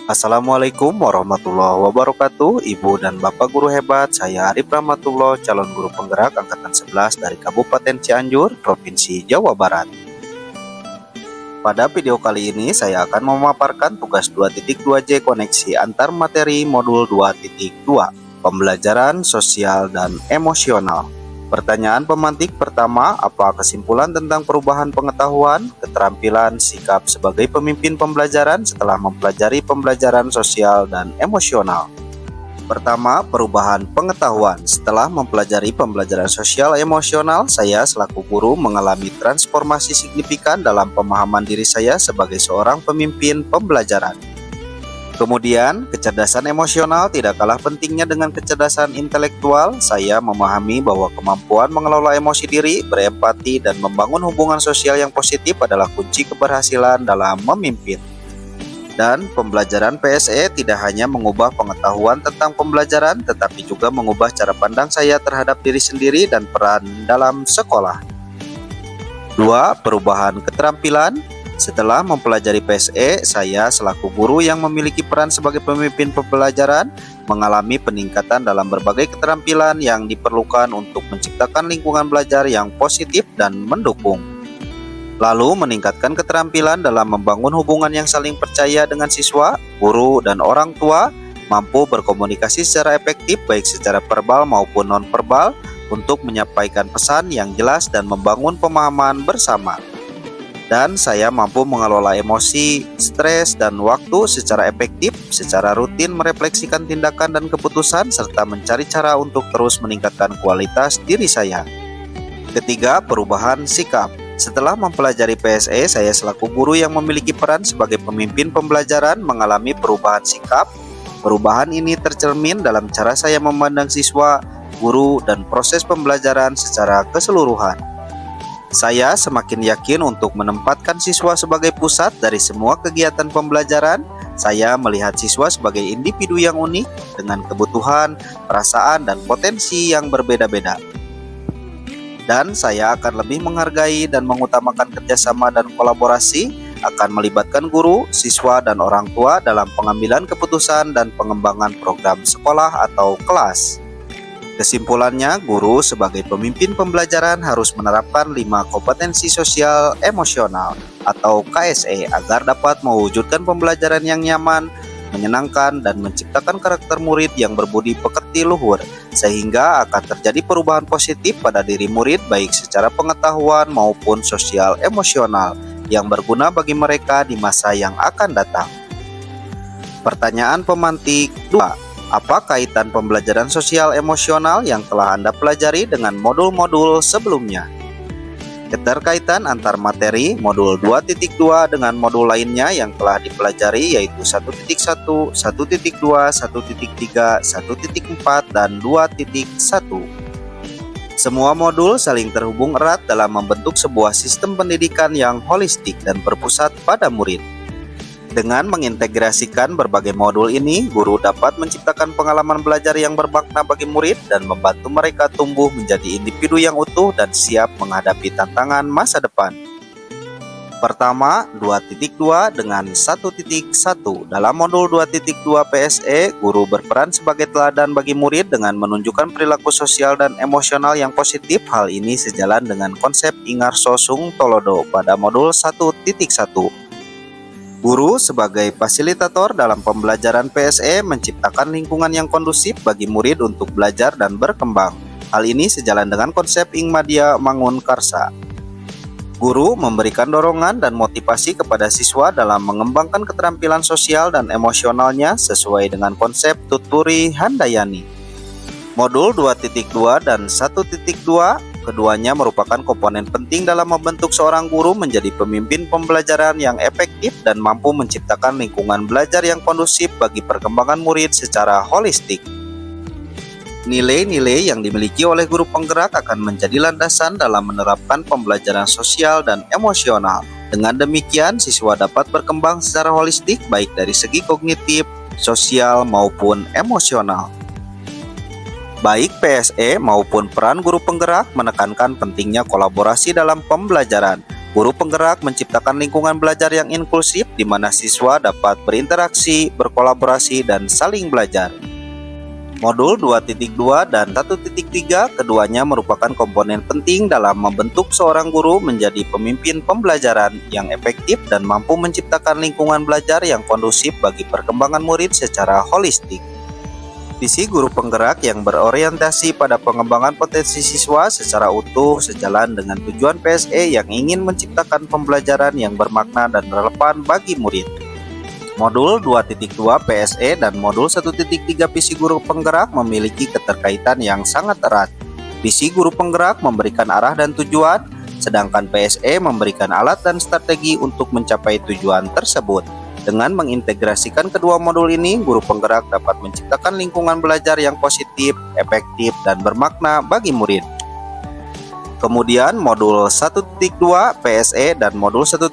Assalamualaikum warahmatullahi wabarakatuh. Ibu dan Bapak guru hebat, saya Arif Rahmatullah, calon guru penggerak angkatan 11 dari Kabupaten Cianjur, Provinsi Jawa Barat. Pada video kali ini saya akan memaparkan tugas 2.2J koneksi antar materi modul 2.2, pembelajaran sosial dan emosional. Pertanyaan pemantik pertama, apa kesimpulan tentang perubahan pengetahuan, keterampilan, sikap sebagai pemimpin pembelajaran setelah mempelajari pembelajaran sosial dan emosional? Pertama, perubahan pengetahuan. Setelah mempelajari pembelajaran sosial emosional, saya selaku guru mengalami transformasi signifikan dalam pemahaman diri saya sebagai seorang pemimpin pembelajaran. Kemudian, kecerdasan emosional tidak kalah pentingnya dengan kecerdasan intelektual. Saya memahami bahwa kemampuan mengelola emosi diri, berempati, dan membangun hubungan sosial yang positif adalah kunci keberhasilan dalam memimpin. Dan pembelajaran PSE tidak hanya mengubah pengetahuan tentang pembelajaran, tetapi juga mengubah cara pandang saya terhadap diri sendiri dan peran dalam sekolah. 2. Perubahan keterampilan. Setelah mempelajari PSE, saya selaku guru yang memiliki peran sebagai pemimpin pembelajaran mengalami peningkatan dalam berbagai keterampilan yang diperlukan untuk menciptakan lingkungan belajar yang positif dan mendukung. Lalu meningkatkan keterampilan dalam membangun hubungan yang saling percaya dengan siswa, guru, dan orang tua, mampu berkomunikasi secara efektif baik secara verbal maupun non-verbal untuk menyampaikan pesan yang jelas dan membangun pemahaman bersama. Dan saya mampu mengelola emosi, stres, dan waktu secara efektif, secara rutin merefleksikan tindakan dan keputusan, serta mencari cara untuk terus meningkatkan kualitas diri saya. Ketiga, perubahan sikap. Setelah mempelajari PSE, saya selaku guru yang memiliki peran sebagai pemimpin pembelajaran mengalami perubahan sikap. Perubahan ini tercermin dalam cara saya memandang siswa, guru, dan proses pembelajaran secara keseluruhan. Saya semakin yakin untuk menempatkan siswa sebagai pusat dari semua kegiatan pembelajaran. Saya melihat siswa sebagai individu yang unik dengan kebutuhan, perasaan, dan potensi yang berbeda-beda. Dan saya akan lebih menghargai dan mengutamakan kerjasama dan kolaborasi, akan melibatkan guru, siswa, dan orang tua dalam pengambilan keputusan dan pengembangan program sekolah atau kelas. Kesimpulannya, guru sebagai pemimpin pembelajaran harus menerapkan 5 kompetensi sosial emosional atau KSE agar dapat mewujudkan pembelajaran yang nyaman, menyenangkan, dan menciptakan karakter murid yang berbudi pekerti luhur, sehingga akan terjadi perubahan positif pada diri murid baik secara pengetahuan maupun sosial emosional yang berguna bagi mereka di masa yang akan datang. Pertanyaan pemantik 2. Apa kaitan pembelajaran sosial emosional yang telah Anda pelajari dengan modul-modul sebelumnya? Keterkaitan antar materi modul 2.2 dengan modul lainnya yang telah dipelajari yaitu 1.1, 1.2, 1.3, 1.4, dan 2.1. Semua modul saling terhubung erat dalam membentuk sebuah sistem pendidikan yang holistik dan berpusat pada murid. Dengan mengintegrasikan berbagai modul ini, guru dapat menciptakan pengalaman belajar yang bermakna bagi murid dan membantu mereka tumbuh menjadi individu yang utuh dan siap menghadapi tantangan masa depan. Pertama, 2.2 dengan 1.1. Dalam modul 2.2 PSE, guru berperan sebagai teladan bagi murid dengan menunjukkan perilaku sosial dan emosional yang positif. Hal ini sejalan dengan konsep Ingarso Sung Tolodo pada modul 1.1. Guru sebagai fasilitator dalam pembelajaran PSE menciptakan lingkungan yang kondusif bagi murid untuk belajar dan berkembang. Hal ini sejalan dengan konsep Ingmadia Mangun Karsa. Guru memberikan dorongan dan motivasi kepada siswa dalam mengembangkan keterampilan sosial dan emosionalnya sesuai dengan konsep Tuturi Handayani. Modul 2.2 dan 1.2 keduanya merupakan komponen penting dalam membentuk seorang guru menjadi pemimpin pembelajaran yang efektif dan mampu menciptakan lingkungan belajar yang kondusif bagi perkembangan murid secara holistik. Nilai-nilai yang dimiliki oleh guru penggerak akan menjadi landasan dalam menerapkan pembelajaran sosial dan emosional. Dengan demikian, siswa dapat berkembang secara holistik baik dari segi kognitif, sosial, maupun emosional. Baik PSE maupun peran guru penggerak menekankan pentingnya kolaborasi dalam pembelajaran. Guru penggerak menciptakan lingkungan belajar yang inklusif di mana siswa dapat berinteraksi, berkolaborasi, dan saling belajar. Modul 2.2 dan 1.3 keduanya merupakan komponen penting dalam membentuk seorang guru menjadi pemimpin pembelajaran yang efektif dan mampu menciptakan lingkungan belajar yang kondusif bagi perkembangan murid secara holistik. Visi guru penggerak yang berorientasi pada pengembangan potensi siswa secara utuh sejalan dengan tujuan PSE yang ingin menciptakan pembelajaran yang bermakna dan relevan bagi murid. Modul 2.2 PSE dan Modul 1.3 visi guru penggerak memiliki keterkaitan yang sangat erat. Visi guru penggerak memberikan arah dan tujuan, sedangkan PSE memberikan alat dan strategi untuk mencapai tujuan tersebut. Dengan mengintegrasikan kedua modul ini, guru penggerak dapat menciptakan lingkungan belajar yang positif, efektif, dan bermakna bagi murid. Kemudian modul 1.2 PSE dan modul 1.4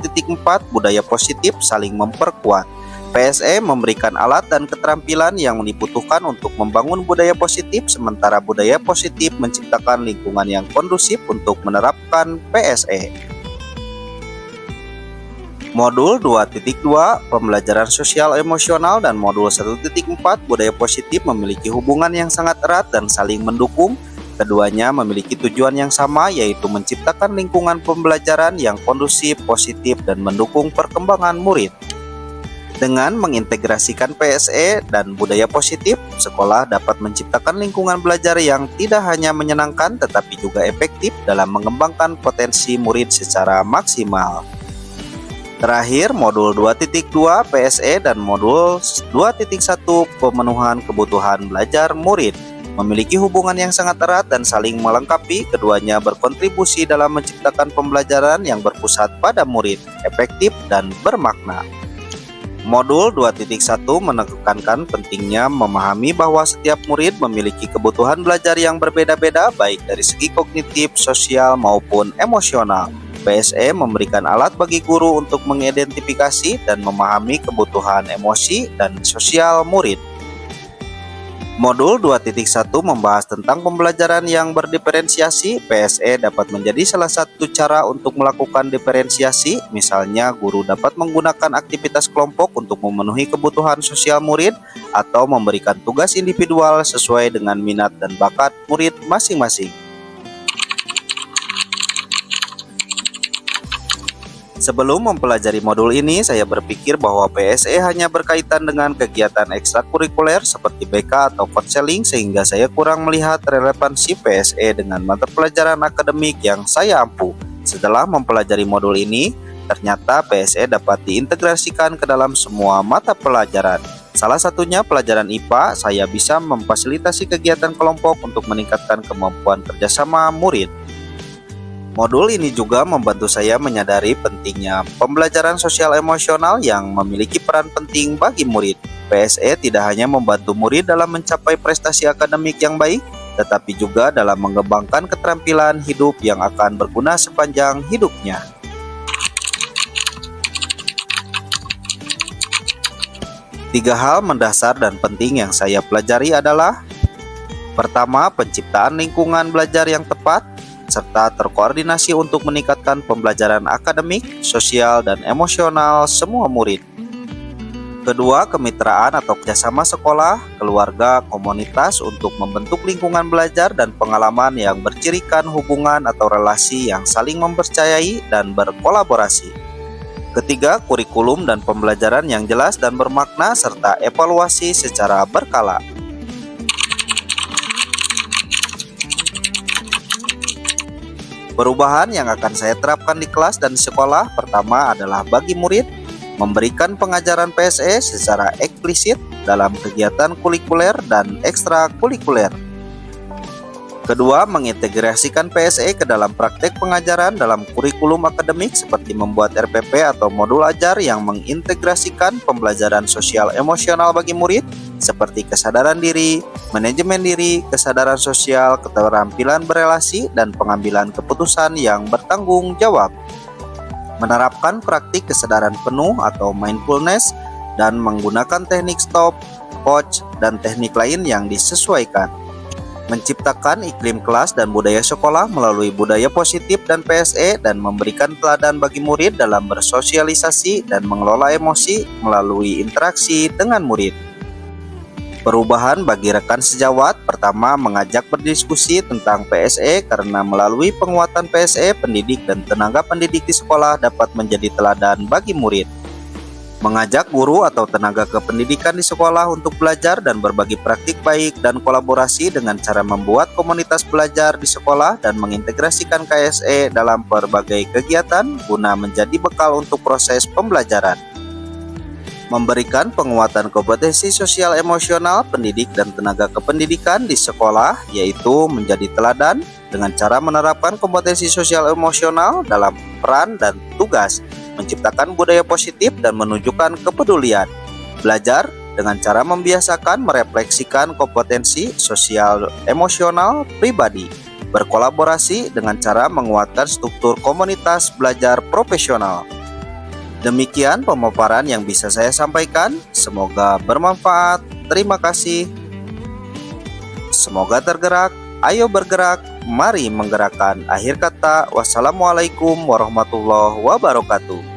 budaya positif saling memperkuat. PSE memberikan alat dan keterampilan yang dibutuhkan untuk membangun budaya positif, sementara budaya positif menciptakan lingkungan yang kondusif untuk menerapkan PSE. Modul 2.2 Pembelajaran Sosial Emosional dan Modul 1.4 Budaya Positif memiliki hubungan yang sangat erat dan saling mendukung. Keduanya memiliki tujuan yang sama, yaitu menciptakan lingkungan pembelajaran yang kondusif, positif, dan mendukung perkembangan murid. Dengan mengintegrasikan PSE dan budaya positif, sekolah dapat menciptakan lingkungan belajar yang tidak hanya menyenangkan tetapi juga efektif dalam mengembangkan potensi murid secara maksimal. Terakhir, modul 2.2 PSE dan modul 2.1 pemenuhan kebutuhan belajar murid memiliki hubungan yang sangat erat dan saling melengkapi. Keduanya berkontribusi dalam menciptakan pembelajaran yang berpusat pada murid, efektif, dan bermakna. Modul 2.1 menekankan pentingnya memahami bahwa setiap murid memiliki kebutuhan belajar yang berbeda-beda baik dari segi kognitif, sosial, maupun emosional. PSE memberikan alat bagi guru untuk mengidentifikasi dan memahami kebutuhan emosi dan sosial murid. Modul 2.1 membahas tentang pembelajaran yang berdiferensiasi. PSE dapat menjadi salah satu cara untuk melakukan diferensiasi. Misalnya, guru dapat menggunakan aktivitas kelompok untuk memenuhi kebutuhan sosial murid atau memberikan tugas individual sesuai dengan minat dan bakat murid masing-masing. Sebelum mempelajari modul ini, saya berpikir bahwa PSE hanya berkaitan dengan kegiatan ekstrakurikuler seperti BK atau konseling, sehingga saya kurang melihat relevansi PSE dengan mata pelajaran akademik yang saya ampu. Setelah mempelajari modul ini, ternyata PSE dapat diintegrasikan ke dalam semua mata pelajaran. Salah satunya pelajaran IPA, saya bisa memfasilitasi kegiatan kelompok untuk meningkatkan kemampuan kerjasama murid. Modul ini juga membantu saya menyadari pentingnya pembelajaran sosial emosional yang memiliki peran penting bagi murid. PSE tidak hanya membantu murid dalam mencapai prestasi akademik yang baik, tetapi juga dalam mengembangkan keterampilan hidup yang akan berguna sepanjang hidupnya. Tiga hal mendasar dan penting yang saya pelajari adalah: pertama, penciptaan lingkungan belajar yang tepat serta terkoordinasi untuk meningkatkan pembelajaran akademik, sosial, dan emosional semua murid. Kedua, kemitraan atau kerjasama sekolah, keluarga, komunitas untuk membentuk lingkungan belajar dan pengalaman yang bercirikan hubungan atau relasi yang saling mempercayai dan berkolaborasi. Ketiga, kurikulum dan pembelajaran yang jelas dan bermakna serta evaluasi secara berkala. Perubahan yang akan saya terapkan di kelas dan sekolah, pertama adalah bagi murid, memberikan pengajaran PSE secara eksplisit dalam kegiatan kulikuler dan ekstrakurikuler. Kedua, mengintegrasikan PSE ke dalam praktek pengajaran dalam kurikulum akademik seperti membuat RPP atau modul ajar yang mengintegrasikan pembelajaran sosial emosional bagi murid. seperti kesadaran diri, manajemen diri, kesadaran sosial, keterampilan berelasi, dan pengambilan keputusan yang bertanggung jawab. Menerapkan praktik kesadaran penuh atau mindfulness dan menggunakan teknik stop, coach, dan teknik lain yang disesuaikan. Menciptakan iklim kelas dan budaya sekolah melalui budaya positif dan PSE dan memberikan teladan bagi murid dalam bersosialisasi dan mengelola emosi melalui interaksi dengan murid. Perubahan bagi rekan sejawat, pertama mengajak berdiskusi tentang PSE karena melalui penguatan PSE, pendidik dan tenaga pendidik di sekolah dapat menjadi teladan bagi murid. Mengajak guru atau tenaga kependidikan di sekolah untuk belajar dan berbagi praktik baik dan kolaborasi dengan cara membuat komunitas belajar di sekolah dan mengintegrasikan KSE dalam berbagai kegiatan guna menjadi bekal untuk proses pembelajaran. Memberikan penguatan kompetensi sosial emosional pendidik dan tenaga kependidikan di sekolah, yaitu menjadi teladan dengan cara menerapkan kompetensi sosial emosional dalam peran dan tugas, menciptakan budaya positif dan menunjukkan kepedulian. Belajar dengan cara membiasakan merefleksikan kompetensi sosial emosional pribadi. Berkolaborasi dengan cara menguatkan struktur komunitas belajar profesional. Demikian pemaparan yang bisa saya sampaikan. Semoga bermanfaat. Terima kasih. Semoga tergerak. Ayo bergerak. Mari menggerakkan. Akhir kata, wassalamualaikum warahmatullahi wabarakatuh.